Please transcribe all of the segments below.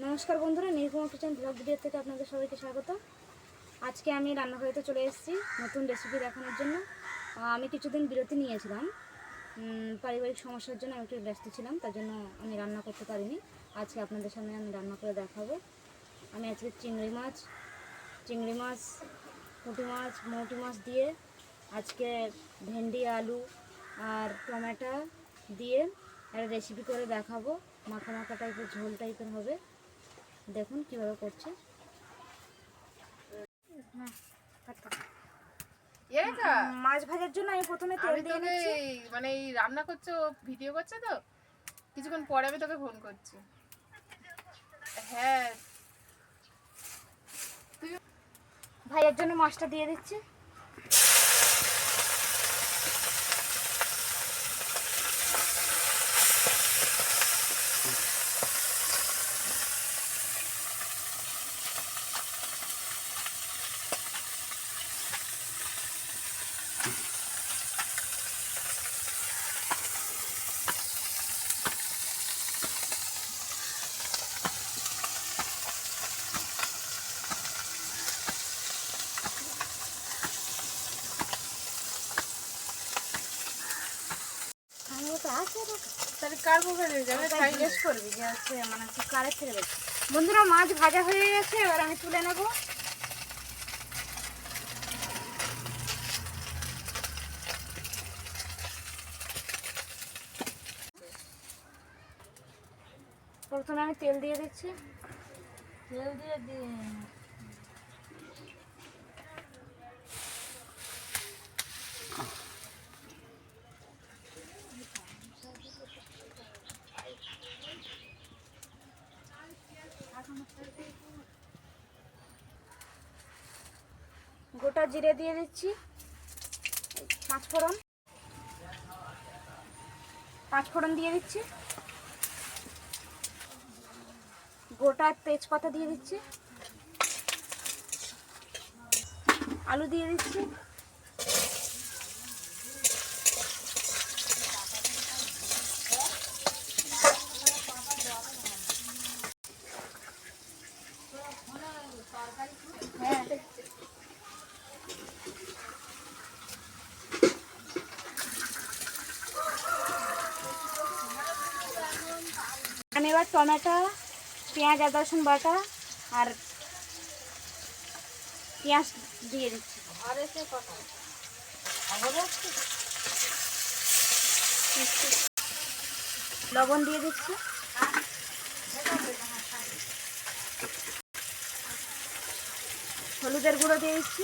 নমস্কার বন্ধুরা, নীলকুমার kitchen blog video থেকে আপনাদের সবাইকে স্বাগত। আজকে আমি রান্নাঘরেতে চলে এসেছি নতুন রেসিপি দেখানোর জন্য। আমি কিছুদিন বিরতি নিয়েছিলাম, পারিবারিক সমস্যার জন্য আমি একটু ব্যস্ত ছিলাম, তার জন্য আমি রান্না করতে পারিনি। আজকে আপনাদের সামনে আমি রান্না করে দেখাবো। আমি আজকে চিংড়ি মাছ, মৌটি মাছ দিয়ে আজকে ভেন্ডি, আলু আর টমেটো দিয়ে একটা রেসিপি করে দেখাবো। মাখা মাখা টাইপের, ঝোল টাইপের হবে। দেখুন কিভাবে করছে। মাছ ভাজার জন্য আমি প্রথমে তেল দিয়ে নিচ্ছি। মানে এই রান্না করছো, ভিডিও করছে তো, কিছুক্ষণ পরে আমি তোকে ফোন করছি। হ্যাঁ, ভাইয়ের জন্য মাছটা দিয়ে দিচ্ছি। তাহলে কার মুখে দিয়ে যাবে? জিজ্ঞেস করবি যে হচ্ছে মানে কারের থেকে দেখি। বন্ধুরা, মাছ ভাজা হয়ে গেছে, এবার আমি তুলে নেব। প্রথমে আমি তেল দিয়ে দিচ্ছি। গোটা জিরে দিয়ে দিচ্ছি। পাঁচ ফোড়ন দিয়ে দিচ্ছি। গোটা তেজপাতা দিয়ে দিচ্ছি। আলু দিয়ে দিচ্ছি। আমি এবার টমেটো, পেঁয়াজ, আদা রসুন বাটা আর পেঁয়াজ দিয়ে দিচ্ছি। লবণ দিয়ে দিচ্ছি। হলুদের গুঁড়ো দিয়ে দিচ্ছি।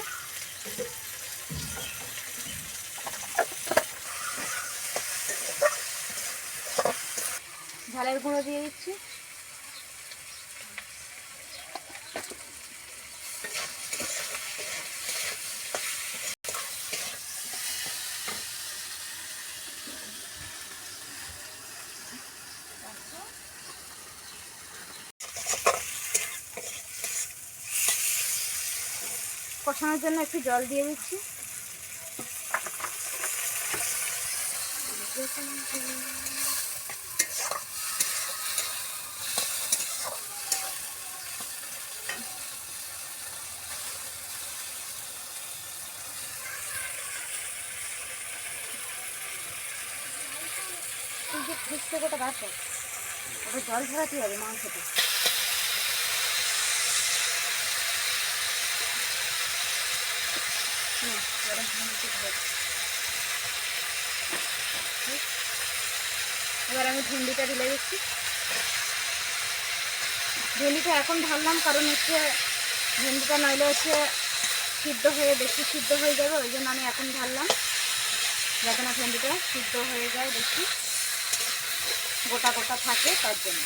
ঝালের গুঁড়ো দিয়ে দিচ্ছি। কষানোর জন্য একটু জল দিয়ে দিচ্ছি। গোটা বাড়ছে, ওটা জল ঝরাতে হবে মাংসটা। এবার আমি ভেন্ডিটা ঢেলে দিচ্ছি। ভেন্ডিটা এখন ঢাললাম কারণ হচ্ছে ভেন্ডিটা নইলে হচ্ছে বেশি সিদ্ধ হয়ে যাবে, ওই জন্য আমি এখন ঢাললাম, যাতে না ভেন্ডিটা সিদ্ধ হয়ে যায়, বেশি গোটা গোটা থাকে, তার জন্য।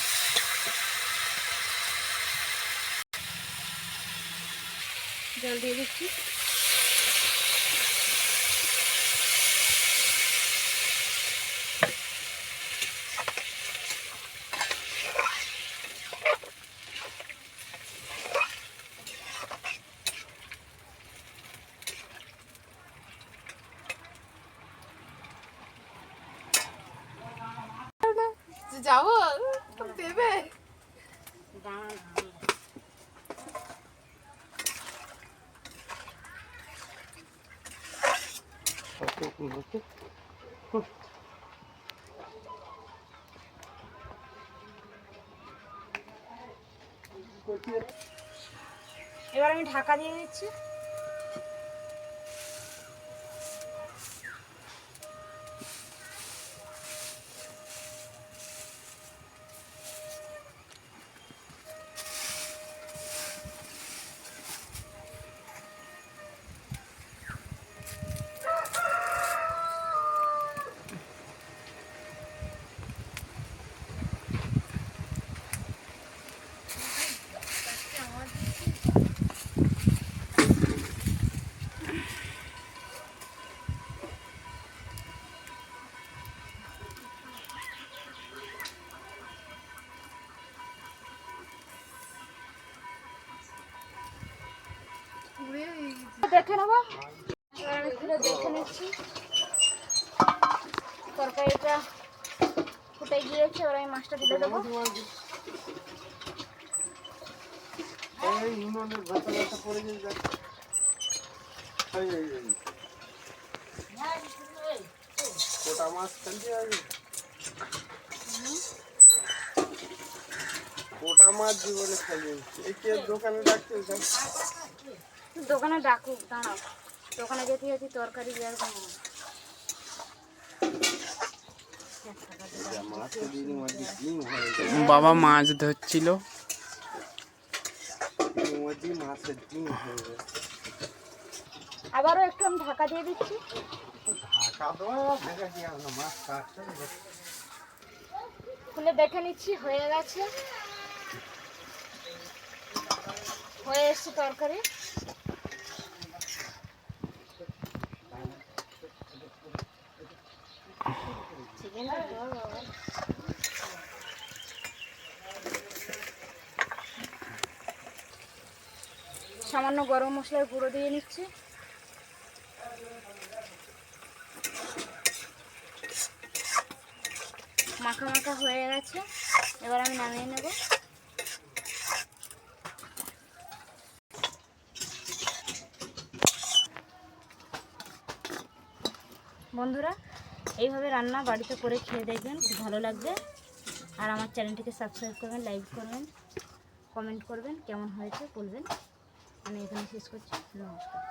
জল দিয়ে দিচ্ছি। যাবো দেবে এবার আমি ঢাকা দিয়ে দিচ্ছি। দেখে নেবো, এবার আমি খুলে দেখে নিচ্ছি। তরকারিটা ফুটে গিয়েছে, এবার আমি মাছটা তুলে দেবো। কোটা মাছ ফেলতে হবে, কোটা মাছ জীবনে খাইয়ে এই কে দোকানে রাখতে দোকানে ডাকুক, দাঁড়াও, দোকানে যেতে যেতে তরকারি বের করবো। বাবা মাছ ধরছিল। মাছের ডিম হয়ে যায়। আবারও একটু আমি ঢাকা দিয়ে দিচ্ছি। ঢাকা দেওয়া ঢাকা দিয়ে আমরা মাছ কাটতে খুলে দেখে নিচ্ছি, হয়ে গেছে, হয়ে এসছে তরকারি। সামান্য গরম মশলার গুঁড়ো দিয়ে নিচ্ছি। মাখা মাখা হয়ে গেছে, এবার আমি নামিয়ে নেব। বন্ধুরা, এইভাবে রান্না বাড়িতে করে খেয়ে দেখবেন, খুব ভালো লাগবে। আর আমার চ্যানেলটিকে সাবস্ক্রাইব করবেন, লাইক করবেন, কমেন্ট করবেন, কেমন হয়েছে বলবেন। আমি এখানে শেষ করছি। নমস্কার।